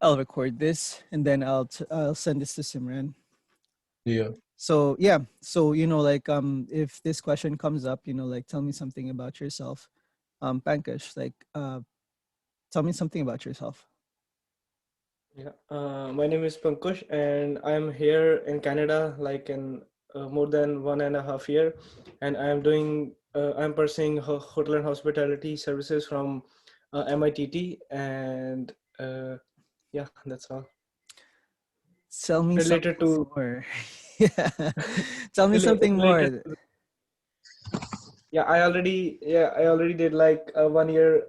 I'll record this and then I'll send this to Simran. Yeah. So yeah, so like if this question comes up, like tell me something about yourself. Pankaj, like tell me something about yourself. Yeah, my name is Pankaj, and I'm here in Canada, like in more than 1.5 year, and I'm pursuing hotel and hospitality services from MITT, and yeah, that's all Tell me related something to more. Yeah. Tell me something related. more. Yeah, I already did like a 1 year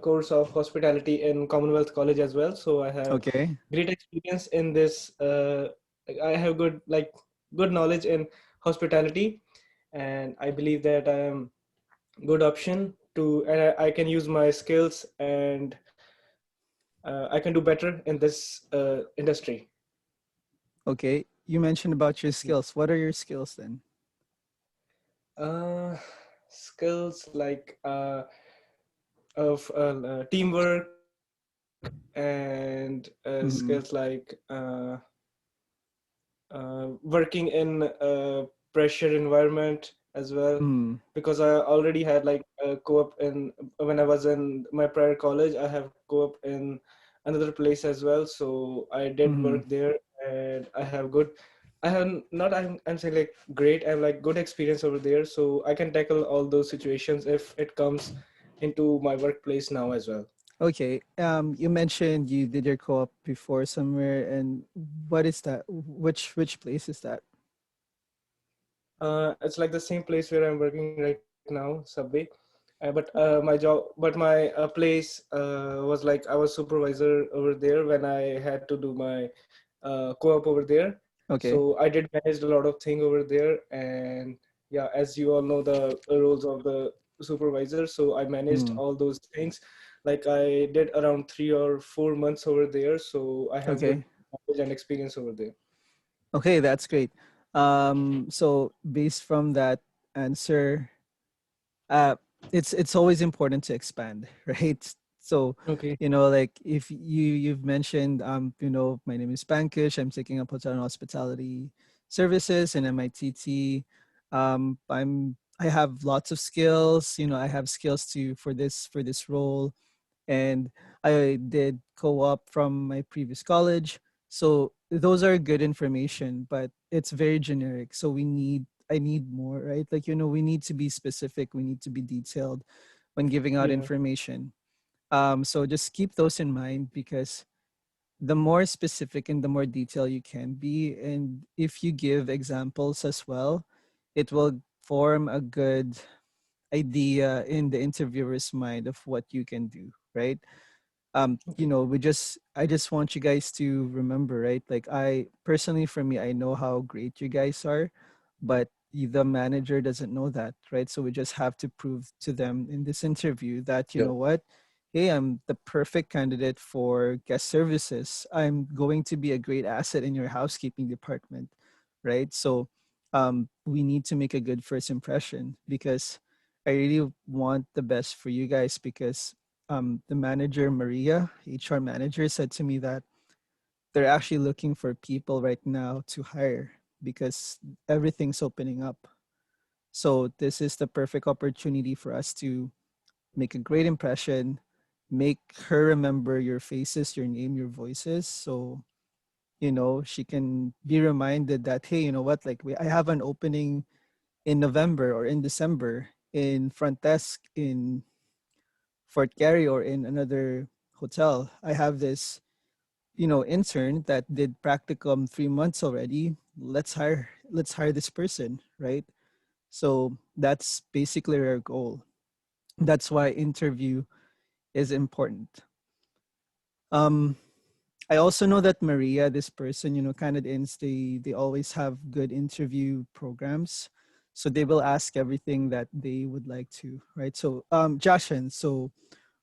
course of hospitality in Commonwealth College as well. So I have Okay. great experience in this. I have good knowledge in hospitality, and I believe that I am good option to, and I can use my skills, and I can do better in this industry. Okay. You mentioned about your Yeah. skills. What are your skills then? Uh, Skills like of teamwork and skills Mm-hmm. like working in a pressure environment as well, Mm-hmm. because I already had like a co-op in when I was in my prior college. I have co-op in another place as well, so I did Mm-hmm. work there, and I have not I'm saying like great, I have like good experience over there, so I can tackle all those situations if it comes into my workplace now as well. Okay. You mentioned you did your co-op before somewhere, and what is that? Which place is that? It's like the same place where I'm working right now, Subway. But my place was like I was supervisor over there when I had to do my co-op over there. Okay. So I did manage a lot of things over there, and yeah, as you all know the roles of the supervisor. So I managed Mm. all those things. Like I did around 3 or 4 months over there, so I have good Okay. knowledge and experience over there. Okay, that's great. So based from that answer, uh, it's always important to expand, right? So, Okay. like if you've mentioned, my name is Pankaj. I'm taking up hotel and hospitality services in MITT. I have lots of skills. I have skills to for this role, and I did co-op from my previous college. So those are good information, but it's very generic. So I need more, right? Like, we need to be specific, we need to be detailed when giving out Yeah. information. So just keep those in mind, because the more specific and the more detailed you can be, and if you give examples as well, it will form a good idea in the interviewer's mind of what you can do, right? Okay. I just want you guys to remember, right? Like, I personally, for me, I know how great you guys are, but the manager doesn't know that, right? So we just have to prove to them in this interview that, Yeah. what, hey, I'm the perfect candidate for guest services. I'm going to be a great asset in your housekeeping department, right? So we need to make a good first impression, because I really want the best for you guys, because the manager, Maria, HR manager, said to me that they're actually looking for people right now to hire, because everything's opening up. So this is the perfect opportunity for us to make a great impression, make her remember your faces, your name, your voices. So, she can be reminded that, hey, you know what, like I have an opening in November or in December in front desk in Fort Garry or in another hotel. I have this, intern that did practicum 3 months already. Let's hire this person, right? So that's basically our goal. That's why interview is important. Um, I also know that Maria, this person, candidates, they always have good interview programs. So they will ask everything that they would like to, right? So Joshin, so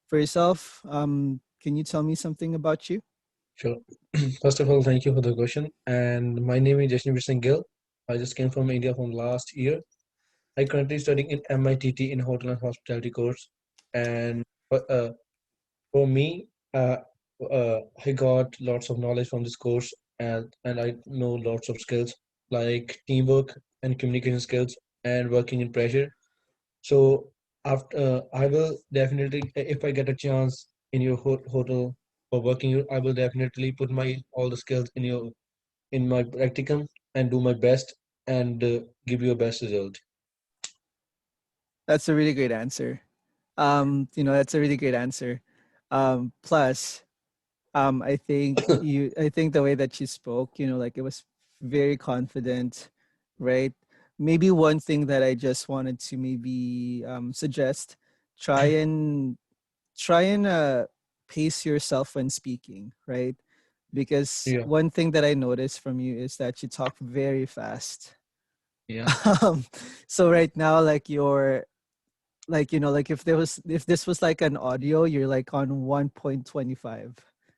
for yourself, can you tell me something about you? Sure. First of all, thank you for the question. And my name is Jashnivir Singh Gill. I just came from India from last year. I currently studying in MITT in hotel and hospitality course. And for me, I got lots of knowledge from this course, and I know lots of skills like teamwork and communication skills and working in pressure. So after I will definitely, if I get a chance in your hotel for working, I will definitely put my all the skills in my practicum and do my best and give you a best result. That's a really great answer. That's a really great answer. Plus, I think the way that you spoke, like it was very confident, right? Maybe one thing that I just wanted to maybe suggest, try and pace yourself when speaking, right? Because Yeah, one thing that I noticed from you is that you talk very fast. yeah, um, so right now, like you're like like if this was like an audio, you're like on 1.25,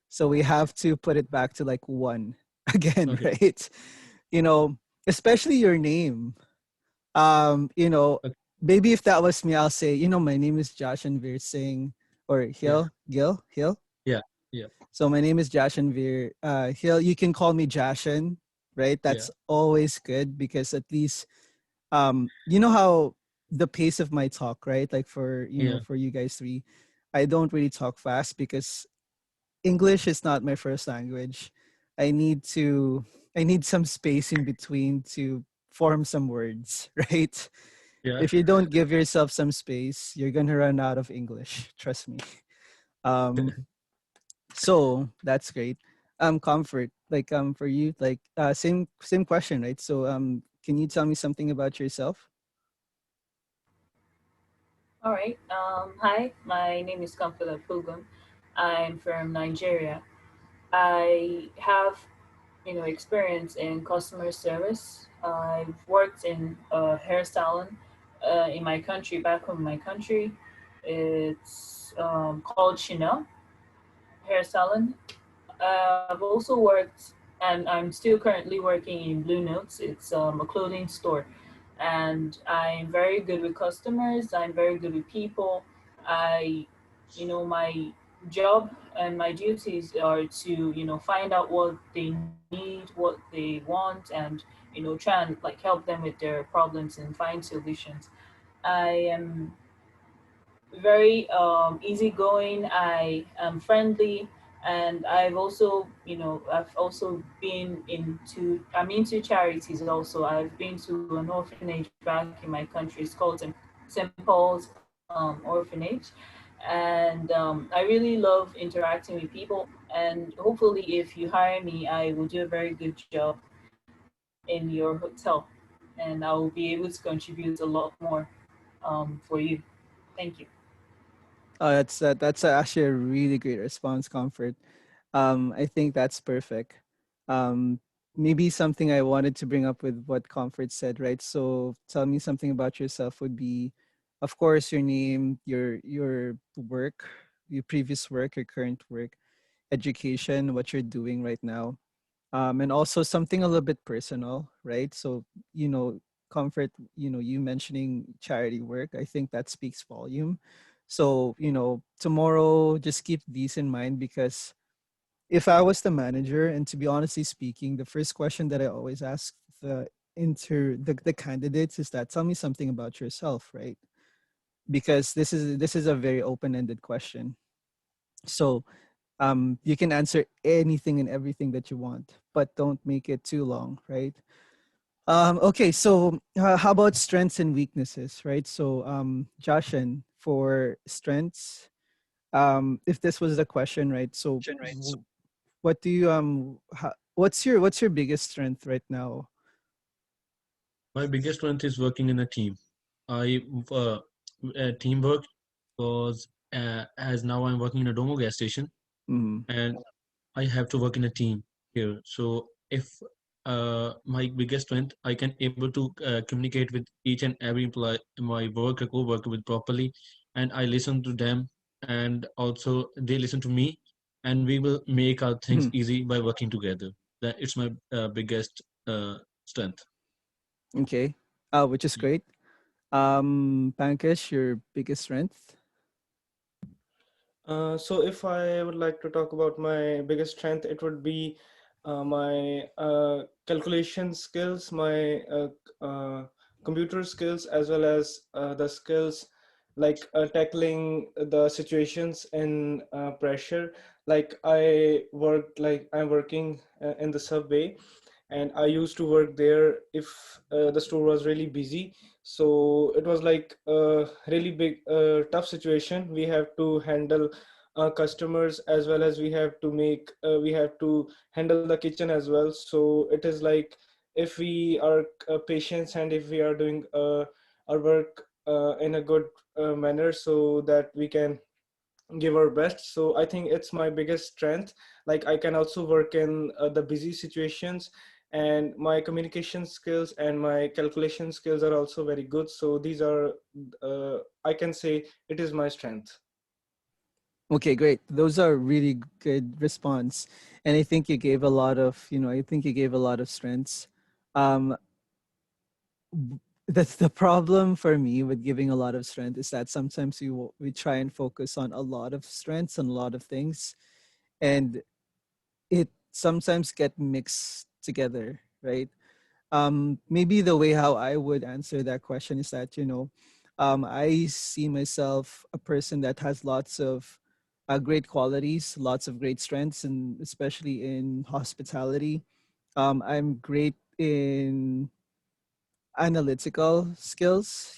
so we have to put it back to like one again, okay, right? you know Especially your name. um you know okay. Maybe if that was me, I'll say, my name is Josh and Veer Singh, or Yeah, Hill. yeah, yeah, So my name is Jashan Veer Hill. You can call me Jashan, right? yeah, That's always good, because at least you know how the pace of my talk, right? Like for yeah, for you guys three, I don't really talk fast because English is not my first language. I need to I need some space in between to form some words, right? yeah. If you don't give yourself some space, you're gonna run out of English. Trust me. Um, so that's great. Comfort, like for you, like same question, right? So can you tell me something about yourself? All right. Hi, my name is Kamfila Pugum. I'm from Nigeria. I have, experience in customer service. I've worked in a hair salon in my country, back home in my country. It's called Chanel Hair Salon. I've also worked, and I'm still currently working in Blue Notes. It's a clothing store, and I'm very good with customers. I'm very good with people. I, my job and my duties are to, find out what they need, what they want, and try and like help them with their problems and find solutions. I am very easygoing. I am friendly, and I've also been into I'm into charities. Also, I've been to an orphanage back in my country. It's called St. Paul's Orphanage, and I really love interacting with people. And hopefully, if you hire me, I will do a very good job in your hotel, and I will be able to contribute a lot more for you. Thank you. Oh, that's actually a really great response, Comfort. I think that's perfect. Um, Maybe something I wanted to bring up with what Comfort said, right? So tell me something about yourself would be, of course, your name, your work, your previous work, your current work, education, what you're doing right now, and also something a little bit personal, right? So you know, Comfort, you mentioning charity work, I think that speaks volume. So tomorrow, just keep these in mind, because if I was the manager, and to be honestly speaking, the first question that I always ask the candidates is that, tell me something about yourself, right? Because this is a very open-ended question. So you can answer anything and everything that you want, but don't make it too long, right? Okay, so how about strengths and weaknesses, right? So Joshin, for strengths, if this was the question, right? So what do you what's your biggest strength right now? My biggest strength is working in a team. I teamwork because as now I'm working in a Domo gas station Mm, and I have to work in a team here. So if my biggest strength, I can able to communicate with each and every employee, my worker, co-worker with properly, and I listen to them, and also they listen to me, and we will make our things easy by working together. That it's my biggest strength. okay, which is great. Pankaj, your biggest strength? So if I would like to talk about my biggest strength, it would be my calculation skills, my computer skills, as well as the skills like tackling the situations in pressure. Like I'm working in the subway, and I used to work there if the store was really busy. So it was like a really big tough situation. We have to handle customers, as well as we have to handle the kitchen as well. So it is like, if we are patients, and if we are doing our work in a good manner, so that we can give our best. So I think it's my biggest strength. Like, I can also work in the busy situations, and my communication skills and my calculation skills are also very good. So these are, I can say, it is my strength. Okay, great. Those are really good response, and I think you gave a lot of, I think you gave a lot of strengths. Um, that's the problem for me with giving a lot of strength, is that sometimes we try and focus on a lot of strengths and a lot of things, and it sometimes get mixed together, right? Maybe the way how I would answer that question is that, I see myself a person that has lots of great qualities, lots of great strengths, and especially in hospitality. I'm great in analytical skills,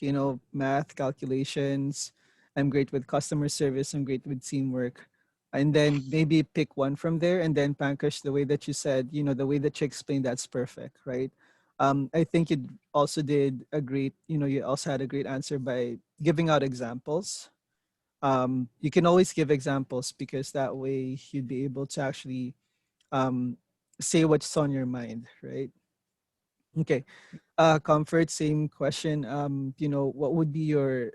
math, calculations. I'm great with customer service. I'm great with teamwork. And then maybe pick one from there. And then Pankaj, the way that you said, the way that you explained, that's perfect, right? I think you also did a great, you also had a great answer by giving out examples. You can always give examples, because that way you'd be able to actually um, say what's on your mind, right? Okay. Comfort, same question. What would be your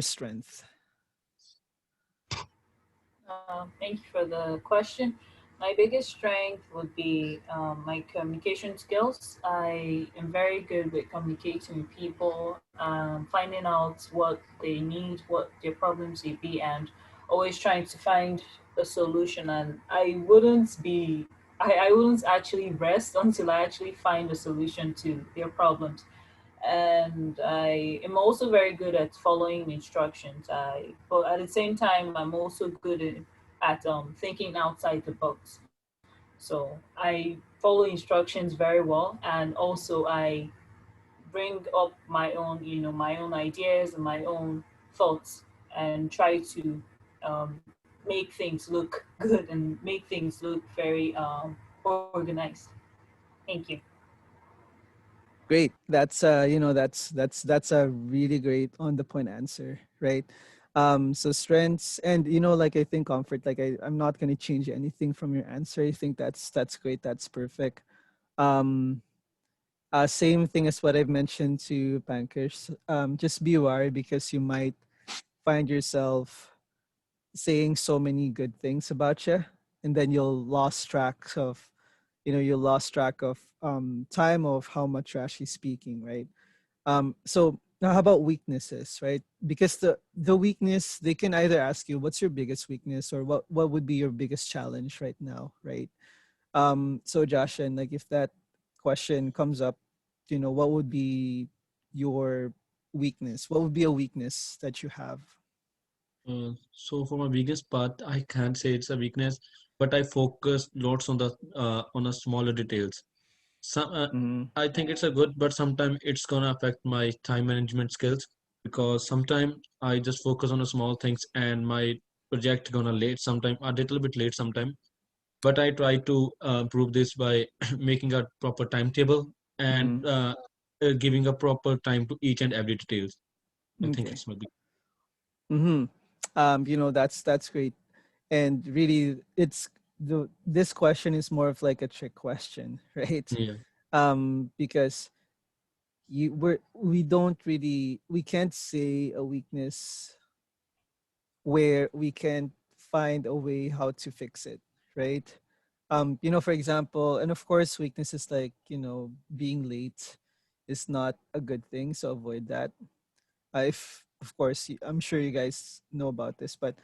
strength? Thank you for the question. My biggest strength would be my communication skills. I am very good with communicating with people, finding out what they need, what their problems may be, and always trying to find a solution. And I wouldn't actually rest until I actually find a solution to their problems. And I am also very good at following instructions. But at the same time, I'm also good at thinking outside the box. So I follow instructions very well, and also I bring up my own, my own ideas and my own thoughts, and try to make things look good and make things look very organized. Thank you. Great. That's a really great on the point answer, right? So strengths, and like, I think comfort, like, I'm not gonna change anything from your answer. I think that's great. That's perfect. Um, Same thing as what I've mentioned to Pankers. Just be wary, because you might find yourself saying so many good things about you, and then you'll lost track of time of how much you're actually speaking, right? So now, how about weaknesses, right? Because the weakness, they can either ask you what's your biggest weakness, or what would be your biggest challenge right now, right? So Josh, and like, if that question comes up, what would be your weakness? What would be a weakness that you have? So for my biggest part, I can't say it's a weakness, but I focus lots on the smaller details. Some Mm-hmm. I think it's a good, but sometimes it's gonna affect my time management skills, because sometimes I just focus on the small things and my project gonna late sometime, a little bit late sometime. But I try to improve this by making a proper timetable and Mm-hmm. giving a proper time to each and every details. I think Okay. it's my big. Mm-hmm. That's great. And really, this question is more of like a trick question, right? Yeah. Because we can't say a weakness where we can't find a way how to fix it, right? For example, and of course, weaknesses like, being late is not a good thing, so avoid that. If of course, I'm sure you guys know about this, but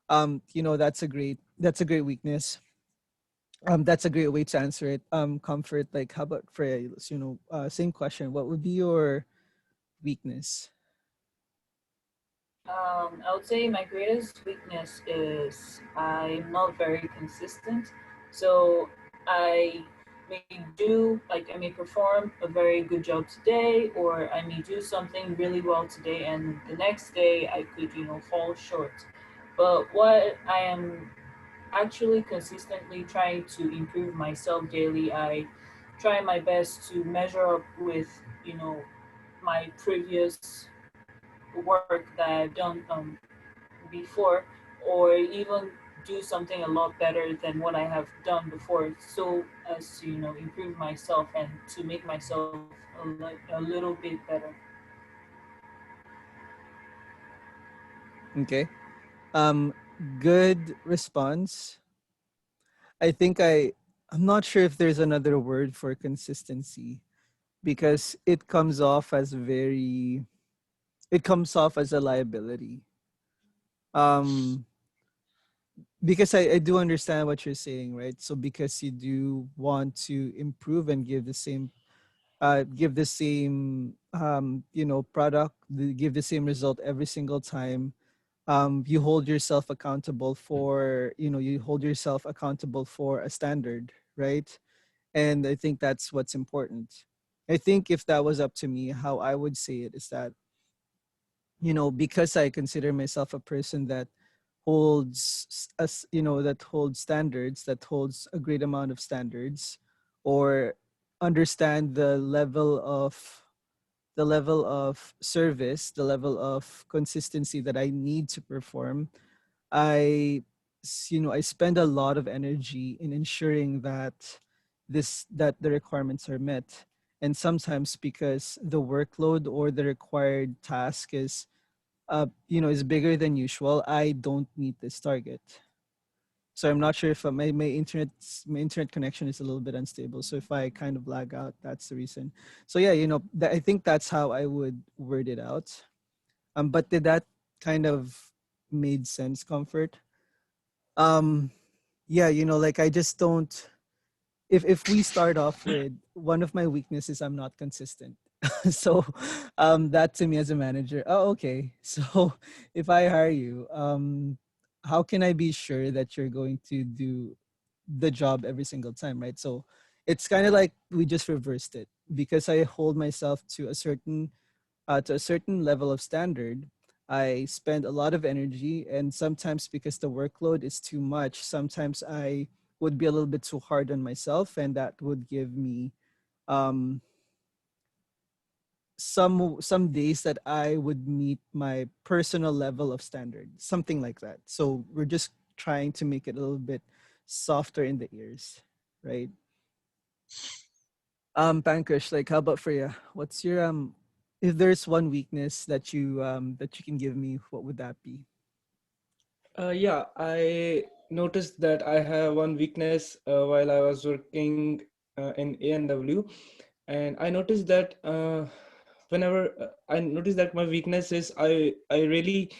that's a great weakness. That's a great way to answer it. Comfort, like how about Freya? Same question. What would be your weakness? I would say my greatest weakness is I'm not very consistent. So I may I may perform a very good job today, or I may do something really well today, and the next day I could, fall short. But what I am actually consistently trying to improve myself daily, I try my best to measure up with, my previous work that I've done before, or even do something a lot better than what I have done before, so as to improve myself and to make myself a little bit better. Okay. Um, Good response. I think I'm not sure if there's another word for consistency because it comes off as a liability. Um, because I do understand what you're saying, right? So because you do want to improve and give the same product, give the same result every single time. You hold yourself accountable for a standard, right? And I think that's what's important. I think if that was up to me, how I would say it is that, because I consider myself a person that that holds standards, that holds a great amount of standards, or understand the level of service, the level of consistency that I need to perform. I spend a lot of energy in ensuring that the requirements are met. And sometimes because the workload or the required task is bigger than usual, I don't meet this target. So I'm not sure if my internet connection is a little bit unstable. So if I kind of lag out, that's the reason. So yeah, I think that's how I would word it out. But did that kind of made sense, Comfort? Um, yeah, like I just don't. If we start off with one of my weaknesses, I'm not consistent. So that to me as a manager, oh okay. So if I hire you, how can I be sure that you're going to do the job every single time, right? So it's kind of like we just reversed it because I hold myself to a certain level of standard. I spend a lot of energy, and sometimes because the workload is too much, sometimes I would be a little bit too hard on myself, and that would give me um, some days that I would meet my personal level of standard, something like that. So we're just trying to make it a little bit softer in the ears, right? Pankaj, like how about Freya? What's your if there's one weakness that you can give me, what would that be? Yeah, I noticed that I have one weakness while I was working in A&W, and I noticed that I noticed that my weakness is I really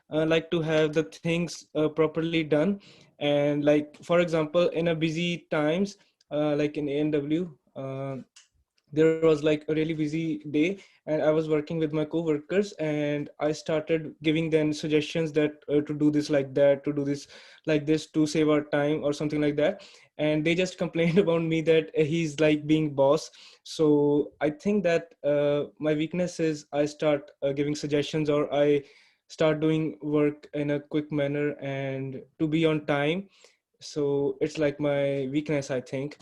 like to have the things properly done, and like for example in a busy times like in A&W. There was like a really busy day, and I was working with my coworkers, and I started giving them suggestions that to do this like that, to do this like this to save our time or something like that, and they just complained about me that he's like being boss. So I think that my weakness is I start giving suggestions, or I start doing work in a quick manner and to be on time. So it's like my weakness, I think.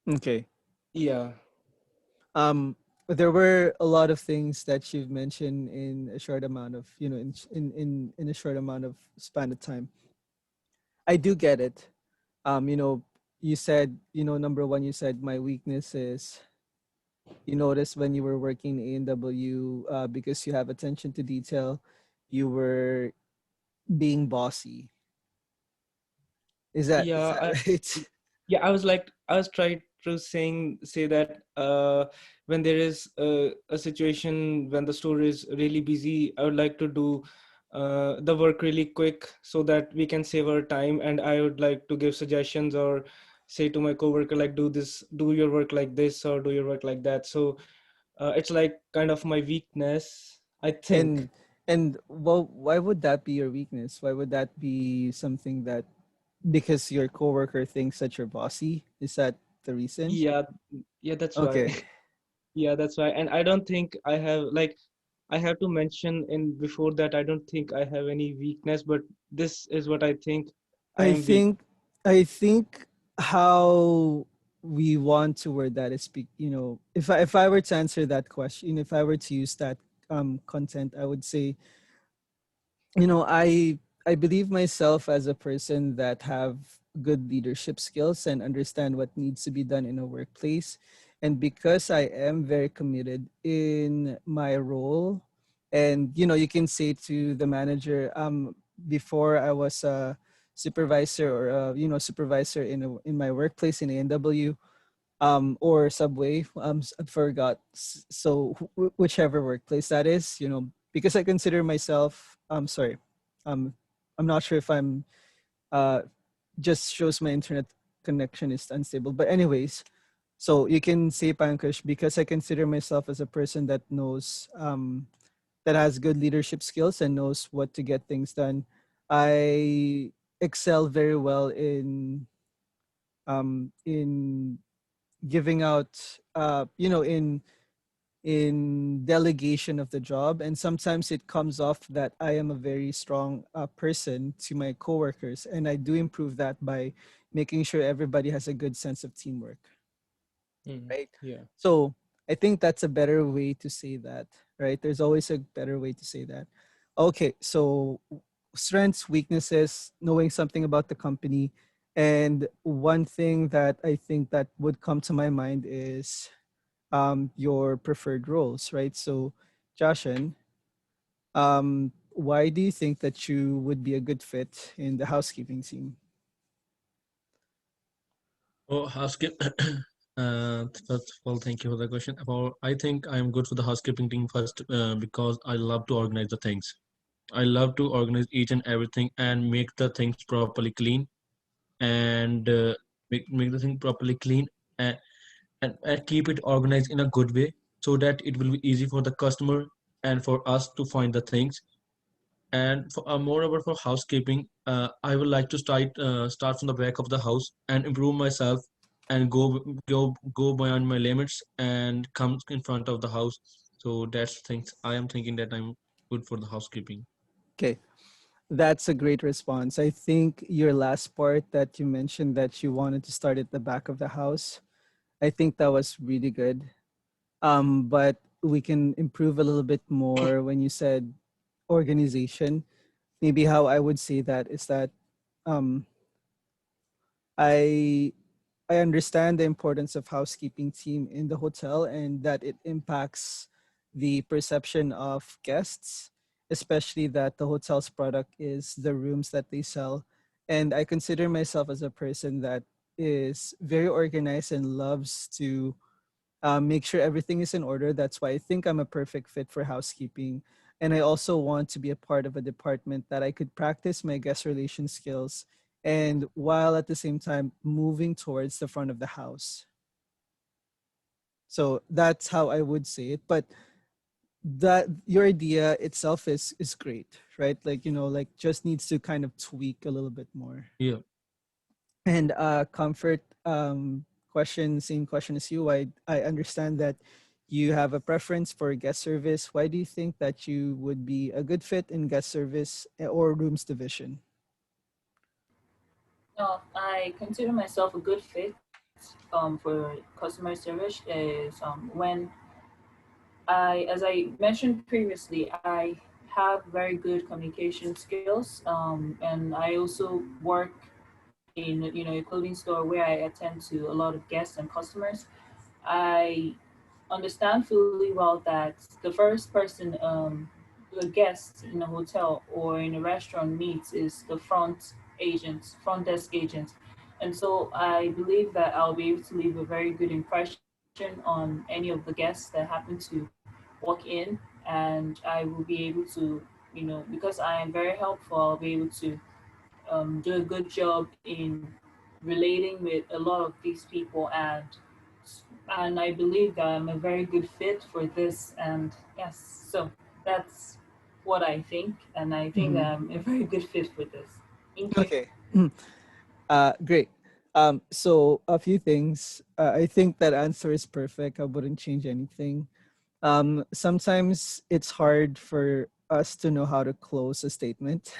Okay. Yeah. Um, there were a lot of things that you've mentioned in a short amount of, in a short amount of span of time. I do get it. You said, number one, you said my weakness is you noticed when you were working in A&W, because you have attention to detail, you were being bossy. Is that Yeah, right? yeah, I was like, I was trying to say that when there is a situation when the store is really busy, I would like to do the work really quick so that we can save our time. And I would like to give suggestions or say to my coworker, like, do this, do your work like this, or do your work like that. So it's like kind of my weakness, I think. And well, why would that be your weakness? Why would that be something that, because your coworker thinks that you're bossy? Is that the reason? Yeah, yeah, that's why. Okay. Yeah, that's why. And I don't think I have, like, I have to mention in before that I don't think I have any weakness, but this is what I think I I am weak. think I think how we want to word that is if I were to answer that question, if I were to use that content, I would say, I believe myself as a person that have good leadership skills and understand what needs to be done in a workplace. And because I am very committed in my role, and you can say to the manager, before I was a supervisor, or supervisor in my workplace in ANW, or Subway, I forgot. So whichever workplace that is, because I consider myself, sorry, um I'm not sure if I'm uh just shows my internet connection is unstable, but anyways, so you can say, Pankaj, because I consider myself as a person that knows, that has good leadership skills and knows what to get things done. I excel very well in giving out, in delegation of the job. And sometimes it comes off that I am a very strong person to my coworkers, and I do improve that by making sure everybody has a good sense of teamwork, Mm, right? yeah. So I think that's a better way to say that, right? There's always a better way to say that. Okay, so strengths, weaknesses, knowing something about the company. And one thing that I think that would come to my mind is your preferred roles, right? So, Joshin, why do you think that you would be a good fit in the housekeeping team? Oh, housekeep. First of all, thank you for the question. About, I think I'm good for the housekeeping team first, because I love to organize the things. I love to organize each and everything and make the things properly clean, and make the thing properly clean, and, and keep it organized in a good way, so that it will be easy for the customer and for us to find the things. And for, moreover, for housekeeping, I would like to start from the back of the house and improve myself, and go beyond my limits and come in front of the house. So that's things I am thinking that I'm good for the housekeeping. Okay, that's a great response. I think your last part that you mentioned, that you wanted to start at the back of the house, I think that was really good. But we can improve a little bit more when you said organization. Maybe how I would say that is that, um, I I understand the importance of housekeeping team in the hotel, and that it impacts the perception of guests, especially that the hotel's product is the rooms that they sell. And I consider myself as a person that is very organized and loves to make sure everything is in order. That's why I think I'm a perfect fit for housekeeping. And I also want to be a part of a department that I could practice my guest relation skills, and while at the same time moving towards the front of the house. So that's how I would say it. But that your idea itself is great, right? Like, like, just needs to kind of tweak a little bit more. Yeah. And comfort, question, same question as you. I understand that you have a preference for guest service. Why do you think that you would be a good fit in guest service, or rooms division? I consider myself a good fit for customer service is when as I mentioned previously, I have very good communication skills, and I also work in a clothing store where I attend to a lot of guests and customers. I understand fully well that the first person the guest in a hotel or in a restaurant meets is the front agent, front desk agent. And so I believe that I'll be able to leave a very good impression on any of the guests that happen to walk in, and I will be able to, because I am very helpful, I'll be able to do a good job in relating with a lot of these people, and I believe that I'm a very good fit for this. And yes, so that's what I think, and I think that Mhm. I'm a very good fit for this. Thank you. Okay. Great. So a few things. I think that answer is perfect. I wouldn't change anything. Sometimes it's hard for us to know how to close a statement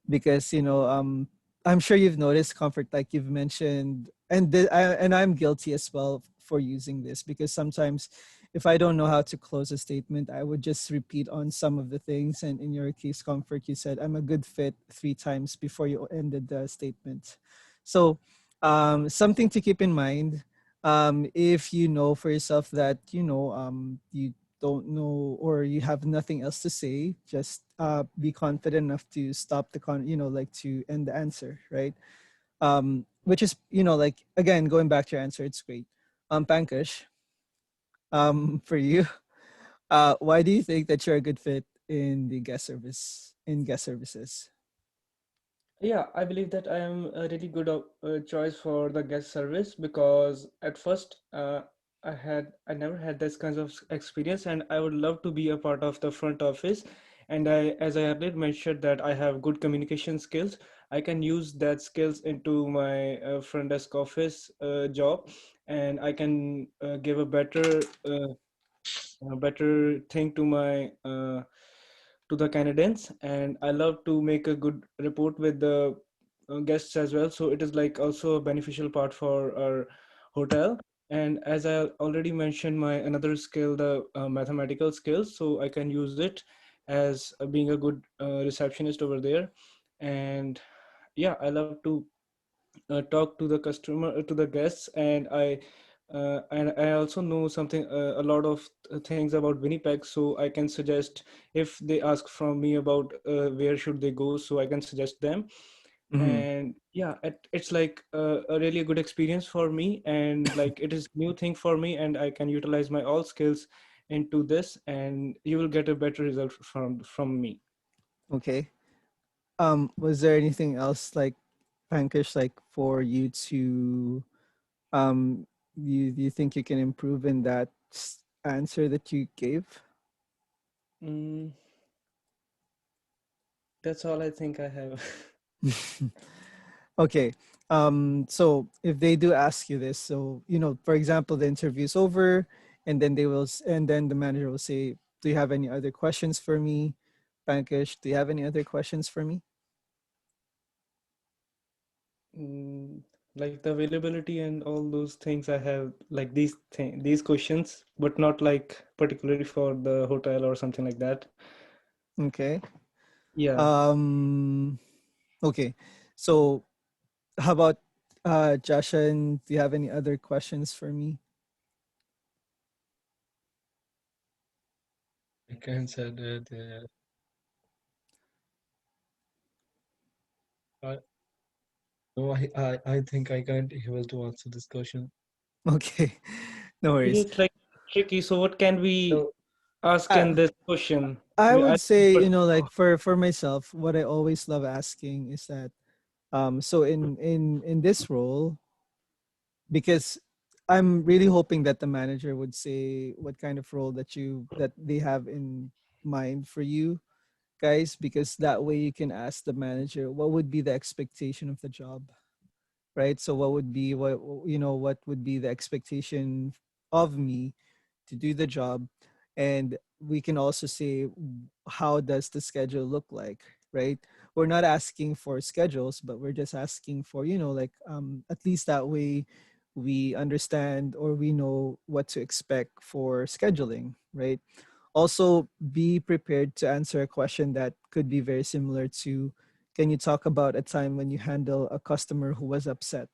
because I'm sure you've noticed, Comfort, like you've mentioned, and I'm guilty as well for using this, because sometimes if I don't know how to close a statement, I would just repeat on some of the things. And in your case, Comfort, you said I'm a good fit 3 times before you ended the statement. So something to keep in mind, if you know for yourself that you don't know or you have nothing else to say, just be confident enough to stop like to end the answer, right? Which is, like, again, going back to your answer, it's great. Pankaj, for you, why do you think that you're a good fit in the guest services? Yeah, I believe that I am a really good choice for the guest service, because at first I never had this kinds of experience, and I would love to be a part of the front office. And as I earlier mentioned, that I have good communication skills. I can use that skills into my front desk office job, and I can give a better thing to the Canadians. And I love to make a good report with the guests as well. So it is like also a beneficial part for our hotel. And as I already mentioned, my another skill, the mathematical skills, so I can use it as being a good receptionist over there. And yeah, I love to talk to the customer, to the guests. And I also know something, a lot of things about Winnipeg, so I can suggest, if they ask from me about where should they go, so I can suggest them. Mm-hmm. And yeah, it's like a really good experience for me, and like it is new thing for me, and I can utilize my all skills into this, and you will get a better result from me. Okay. Was there anything else, like, Pankaj, like for you to um you think you can improve in that answer that you gave? mm, that's all I think I have. Okay. So if they do ask you this, so for example, the interview's over, and then and then the manager will say, "Do you have any other questions for me, Pankaj? Do you have any other questions for me?" Mm, like the availability and all those things, I have like these questions, but not like particularly for the hotel or something like that. Okay. Yeah. Um. Okay. So how about Jashan? Do you have any other questions for me? I can say that I, no, I think I can't able to answer this question. Okay. No It worries. is like tricky. So what can we So ask I in this question? I would I say, but like for myself, what I always love asking is that so in this role, because I'm really hoping that the manager would say what kind of role that they have in mind for you guys, because that way you can ask the manager what would be the expectation of the job, right? So what would be the expectation of me to do the job, and we can also say how does the schedule look like, right? We're not asking for schedules, but we're just asking for, like, at least that way we understand or we know what to expect for scheduling, right? Also, be prepared to answer a question that could be very similar to, can you talk about a time when you handle a customer who was upset,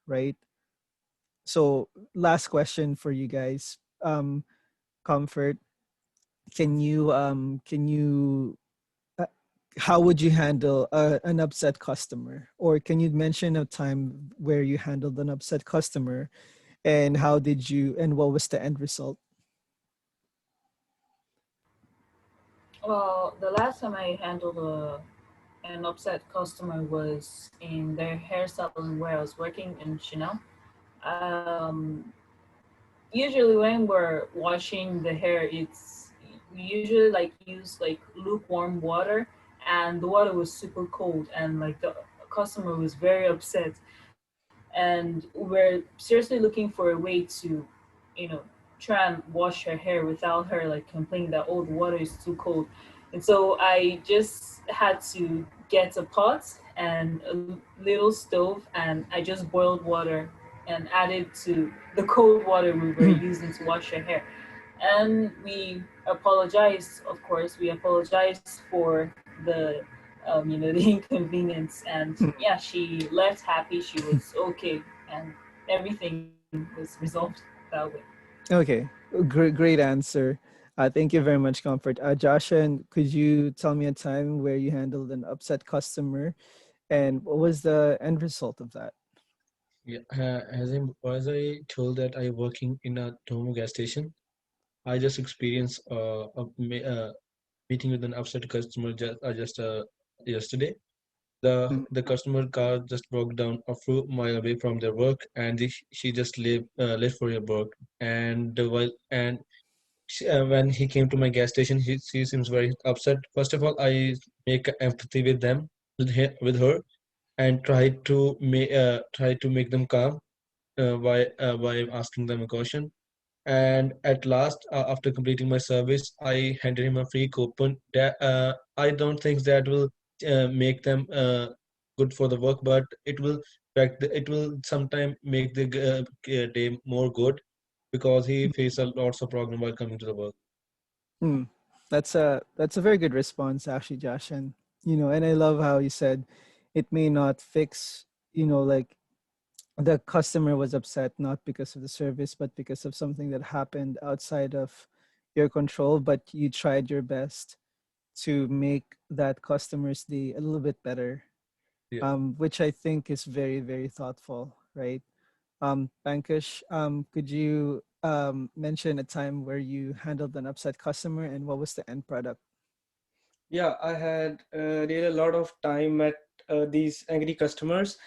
right? So last question for you guys. Comfort, can you how would you handle an upset customer? Or can you mention a time where you handled an upset customer, and how did you, and what was the end result? Well, the last time I handled an upset customer was in their hair salon where I was working in Chanel. Um, Usually when we're washing the hair, it's we usually like use like lukewarm water, and the water was super cold, and like the customer was very upset, and we're seriously looking for a way to, you know, try and wash her hair without her like complaining that, oh, the water is too cold. And so I just had to get a pot and a little stove, and I just boiled water and added to the cold water we were using to wash her hair. And we apologized, of course, we apologized for the the inconvenience. And yeah, she left happy, she was okay, and everything was resolved that way. Okay, great answer. Thank you very much, Comfort. Josh, and could you tell me a time where you handled an upset customer, and what was the end result of that? Yeah, as I told that I working in a Tomo gas station, I just experienced meeting with an upset customer just yesterday. The customer car just broke down a few mile away from their work, and she just left for her work. And when he came to my gas station, she seems very upset. First of all, I make empathy with them, with her, and try to make them calm by asking them a question. And at last, after completing my service, I handed him a free coupon. That I don't think that will make them good for the work, but it will sometime make the day more good because he faced a lots of problem while coming to the work. Hmm. That's a very good response, actually, Josh. And and I love how you said it may not fix, like the customer was upset not because of the service, but because of something that happened outside of your control. But you tried your best to make that customer's day a little bit better, Yeah. which I think is very, very thoughtful, right? Pankaj, could you mention a time where you handled an upset customer, and what was the end product? Yeah, I had really a lot of time at these angry customers,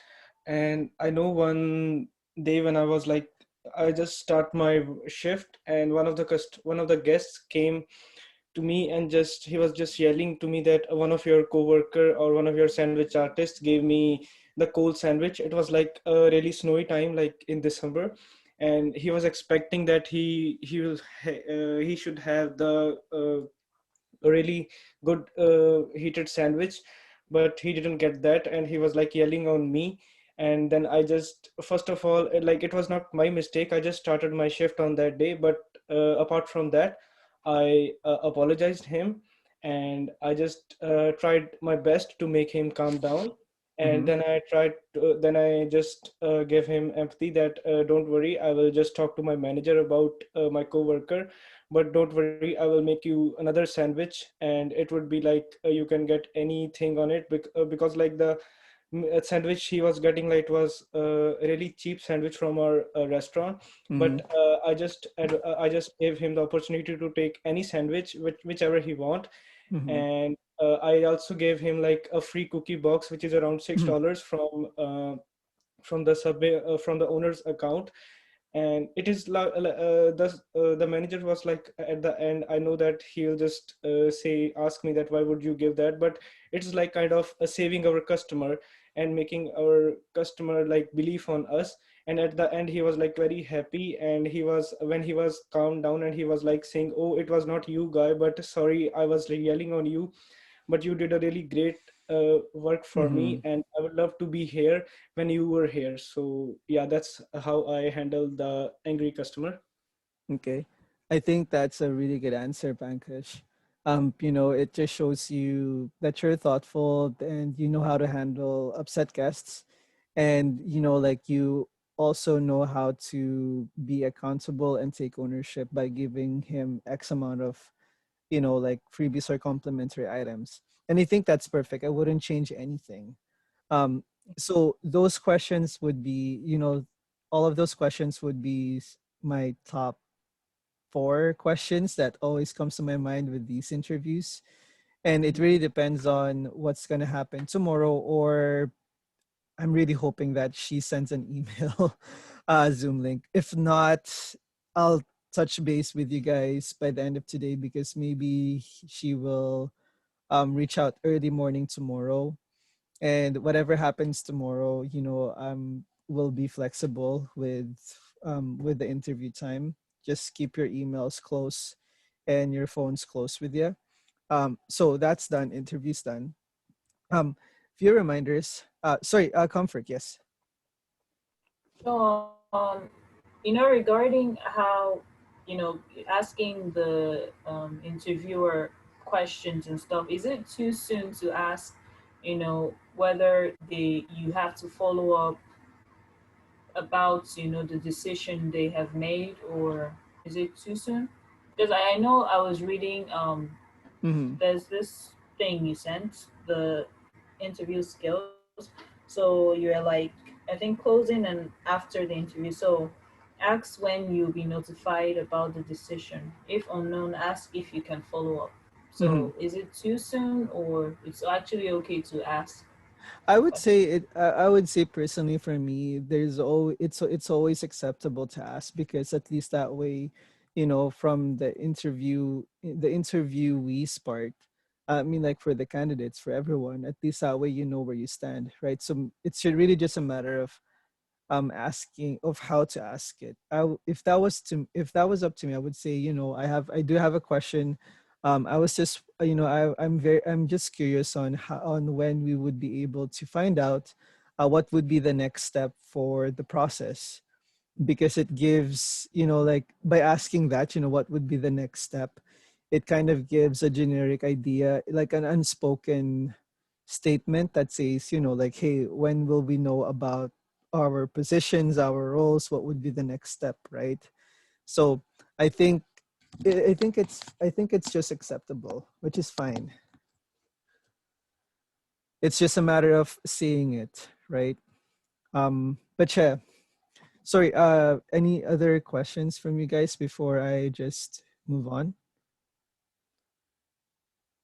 and I know one day when I was like, I just start my shift, and one of the guests came to me and just he was just yelling to me that one of your coworker or one of your sandwich artists gave me the cold sandwich. It was like a really snowy time, like in December, and he was expecting that he should have the a really good heated sandwich, but he didn't get that, and he was like yelling on me. And then I just, first of all, like, it was not my mistake, I just started my shift on that day. But apart from that, I apologized him, and I just tried my best to make him calm down. And Mm-hmm. then I just gave him empathy that, don't worry, I will just talk to my manager about my coworker, but don't worry, I will make you another sandwich, and it would be like, you can get anything on it, because like the sandwich he was getting, like, it was a really cheap sandwich from our restaurant. But Mm-hmm. I just gave him the opportunity to take any sandwich, whichever he want. Mm-hmm. And I also gave him like a free cookie box, which is around $6 from the subway, from the owner's account. And it is like, the manager was like, at the end, I know that he'll just ask me that, why would you give that? But it's like kind of saving our customer and making our customer like believe on us. And at the end, he was like very happy, and when he was calmed down, and he was like saying, oh, it was not you, guy, but sorry, I was yelling on you, but you did a really great work for Mm-hmm. me, and I would love to be here when you were here. So yeah, that's how I handle the angry customer. Okay. I think that's a really good answer, Pankaj. It just shows you that you're thoughtful and you know how to handle upset guests. And, like you also know how to be accountable and take ownership by giving him X amount of, like freebies or complimentary items. And I think that's perfect. I wouldn't change anything. Um, so those questions would be, all of those questions would be my top four questions that always comes to my mind with these interviews. And it really depends on what's going to happen tomorrow, or I'm really hoping that she sends an email, Zoom link. If not, I'll touch base with you guys by the end of today, because maybe she will reach out early morning tomorrow. And whatever happens tomorrow, will be flexible with the interview time. Just keep your emails close and your phones close with you. So that's done. Interview's done. Few reminders. Sorry, Comfort. Yes. So, regarding how, asking the interviewer questions and stuff, is it too soon to ask, whether you have to follow up about, the decision they have made, or is it too soon? Because I know I was reading, Mm-hmm. there's this thing you sent, the interview skills. So you're like, I think closing and after the interview. So ask when you'll be notified about the decision. If unknown, ask if you can follow up. Mm-hmm. So is it too soon, or it's actually okay to ask I the would say question? it. I would say personally for me, it's always acceptable to ask, because at least that way, from the interviewee's part. I mean, like for the candidates, for everyone, at least that way you know where you stand, right? So it's really just a matter of asking of how to ask it. If that was up to me, I would say, I do have a question. I was just, I'm just curious on on when we would be able to find out what would be the next step for the process, because it gives, like by asking that, what would be the next step, it kind of gives a generic idea, like an unspoken statement that says, like, hey, when will we know about our positions, our roles, what would be the next step, right? So I think I think it's just acceptable, which is fine. It's just a matter of seeing it, right? But yeah, sorry, any other questions from you guys before I just move on?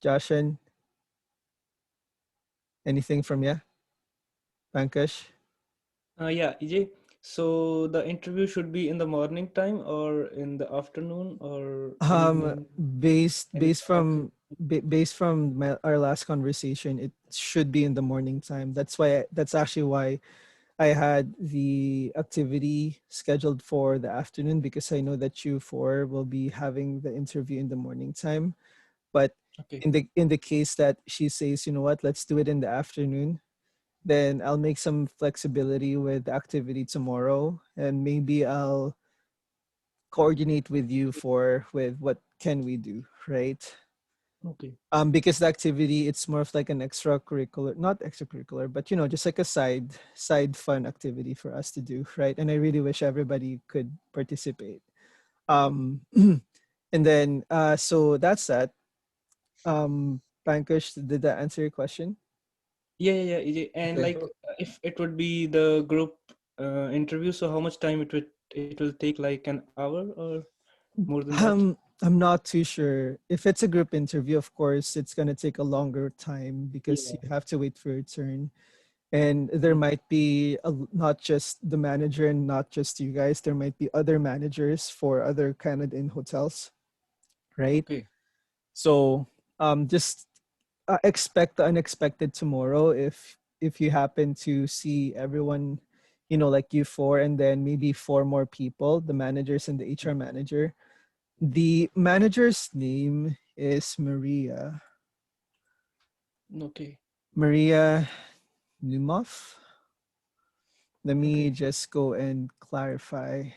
Joshin, anything from you? Pankaj? Yeah, EJ. So the interview should be in the morning time or in the afternoon or Um, evening? based Any based from based from our last conversation, it should be in the morning time. That's actually why I had the activity scheduled for the afternoon, because I know that you four will be having the interview in the morning time. But Okay. in the case that she says, you know what, let's do it in the afternoon, then I'll make some flexibility with the activity tomorrow, and maybe I'll coordinate with you with what can we do, right? Okay. Because the activity, it's more of like an extracurricular, not extracurricular, but just like a side fun activity for us to do, right? And I really wish everybody could participate. And then so that's that. Pankaj, did that answer your question? Yeah, EJ. And Okay. like if it would be the group interview, so how much time it will take, like an hour or more than that? I'm not too sure. If it's a group interview, of course, it's gonna take a longer time, because Yeah. you have to wait for your turn. And there might be not just the manager and not just you guys. There might be other managers for other Canadian hotels, right? Okay. So just expect the unexpected tomorrow. If you happen to see everyone, like you four, and then maybe four more people, the managers and the HR manager. The manager's name is Maria. Okay. Maria Numov. Let me Okay. just go and clarify.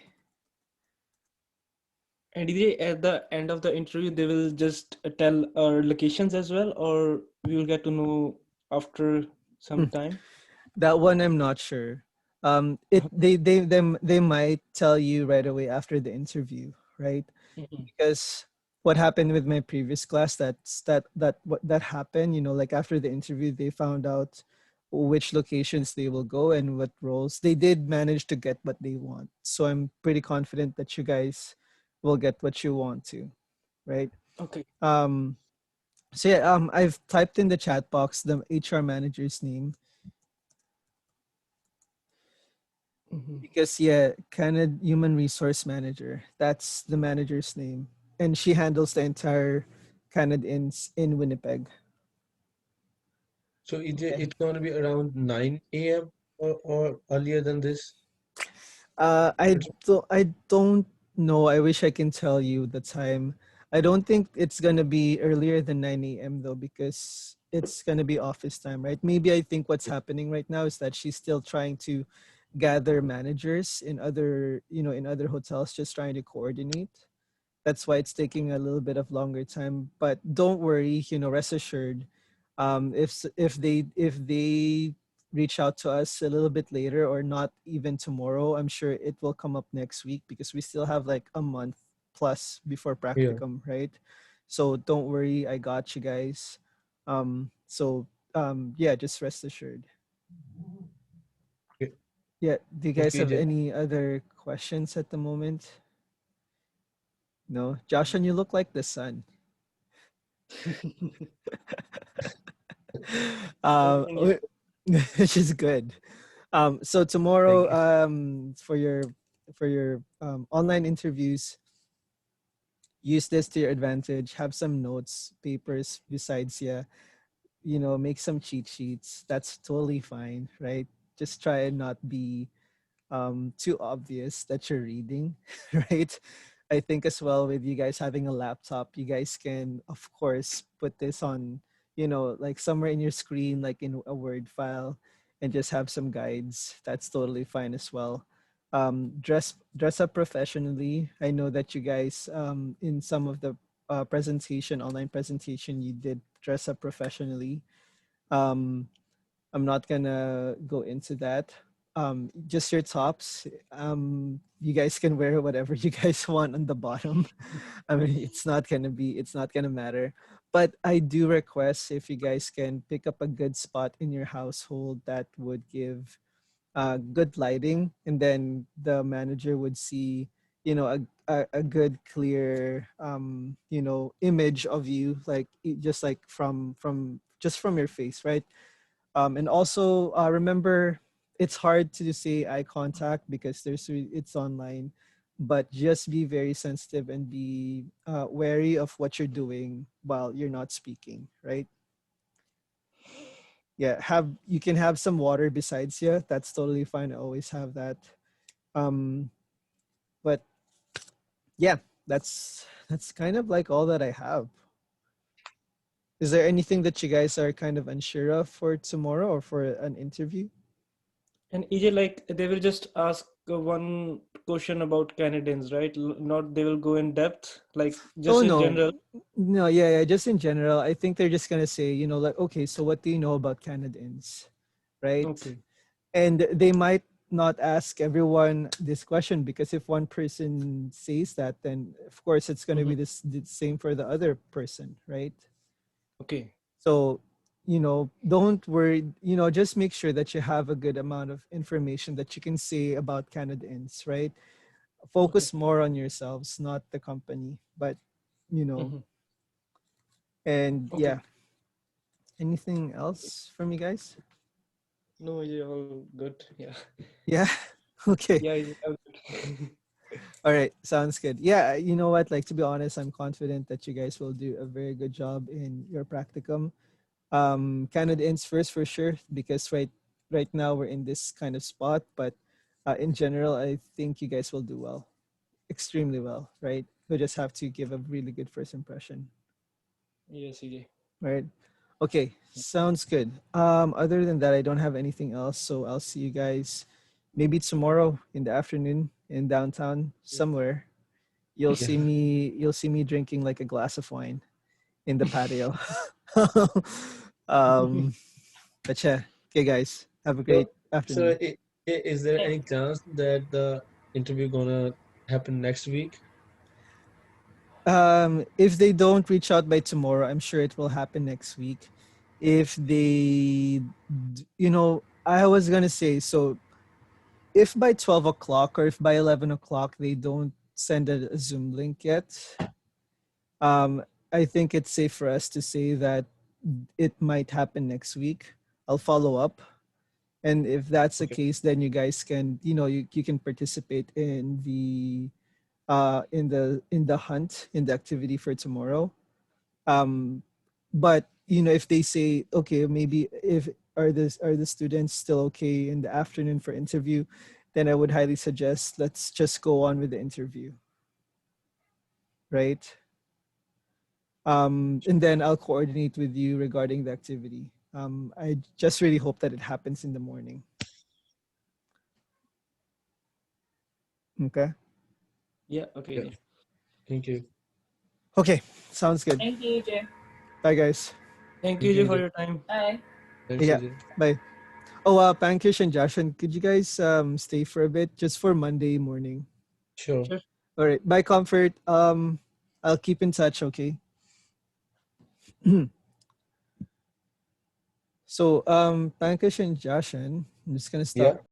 And EJ, at the end of the interview, they will just tell our locations as well, or we will get to know after some Hmm, time. that one I'm not sure. They might tell you right away after the interview, right? Mhm. Because what happened with my previous class. That happened. Like after the interview, they found out which locations they will go and what roles. They did manage to get what they want. So I'm pretty confident that you guys will get what you want to, right? Okay. So yeah, I've typed in the chat box the HR manager's name because yeah, Canada Human Resource Manager. That's the manager's name, and she handles the entire Canada in Winnipeg. So Okay. it's going to be around 9 a.m. or earlier than this? I don't know. I wish I can tell you the time. I don't think it's gonna be earlier than 9 a.m. though, because it's gonna be office time, right? Maybe I think what's happening right now is that she's still trying to gather managers in other hotels, just trying to coordinate. That's why it's taking a little bit of longer time. But don't worry, rest assured, if they reach out to us a little bit later or not even tomorrow, I'm sure it will come up next week because we still have like a month plus before Yeah. practicum, right? So don't worry, I got you guys. Yeah, just rest assured. Okay. Yeah, do you Thank guys you, have AJ. any other questions at the moment? No, Josh, and you look like the sun. Yeah. Which is good. So tomorrow, Thank you. for your online interviews, use this to your advantage. Have some notes, papers besides make some cheat sheets. That's totally fine, right? Just try and not be too obvious that you're reading, right? I think as well with you guys having a laptop, you guys can of course put this on, like somewhere in your screen, like in a Word file, and just have some guides. That's totally fine as well. Dress up professionally. I know that you guys in some of the online presentation, you did dress up professionally. Um, I'm not gonna go into that. Just your tops. You guys can wear whatever you guys want on the bottom. I mean, it's not gonna matter. But I do request if you guys can pick up a good spot in your household that would give good lighting, and then the manager would see, a good clear image of you, like just like from your face, right? And also remember, it's hard to say eye contact because it's online, but just be very sensitive and be wary of what you're doing while you're not speaking, right? Yeah, you can have some water besides you. That's totally fine. I always have that. Um, but yeah, that's kind of like all that I have. Is there anything that you guys are kind of unsure of for tomorrow or for an interview? And EJ, like they will just ask one question about Canadians, right? Not they will go in depth, like Oh just in no, general. no, yeah, yeah. Just in general, I think they're just gonna say, like, okay, so what do you know about Canadians, right? Okay. And they might not ask everyone this question because if one person says that, then of course it's gonna be Mhm. the same for the other person, right? Okay. So, don't worry. Just make sure that you have a good amount of information that you can say about Canadians, right? Okay. Focus more on yourselves, not the company, but you know Mhm. and Okay. yeah. Anything else from you guys? No, EJ, all good. Yeah. Yeah. Okay. Yeah, EJ, all good. All right. Sounds good. Yeah. You know what? Like, to be honest, I'm confident that you guys will do a very good job in your practicum. Canadians first for sure, because right now we're in this kind of spot, but in general, I think you guys will do well, extremely well, right? We just have to give a really good first impression, Yes, EJ. right? Okay, sounds good. Other than that, I don't have anything else. So I'll see you guys maybe tomorrow in the afternoon in downtown somewhere. Yeah. You'll see me drinking like a glass of wine in the patio. um, but yeah, okay, guys, have a So, great so afternoon. is there Yeah. any chance that the interview gonna happen next week? If they don't reach out by tomorrow, I'm sure it will happen next week. If they, I was gonna say, so if by 12 o'clock or if by 11 o'clock they don't send a Zoom link yet, um, I think it's safe for us to say that it might happen next week. I'll follow up. And if that's the Okay. case, then you guys can, you can participate in the hunt, in the activity for tomorrow. But if they say, okay, maybe if are the students still okay in the afternoon for interview, then I would highly suggest let's just go on with the interview, right? And then I'll coordinate with you regarding the activity. I just really hope that it happens in the morning. Okay. Yeah. Okay. Yeah. Thank you. Okay. Sounds good. Thank you, Jay. Bye, guys. Thank Thank you, Jay, you, for Jay. your time. Bye. Thanks, Yeah. Ajay. Bye. Oh, Pankish and Jashan, could you guys stay for a bit just for Monday morning? Sure. Sure. All right. Bye, Comfort. I'll keep in touch. Okay. So, Pankish and Jashan, I'm just gonna Yeah. stop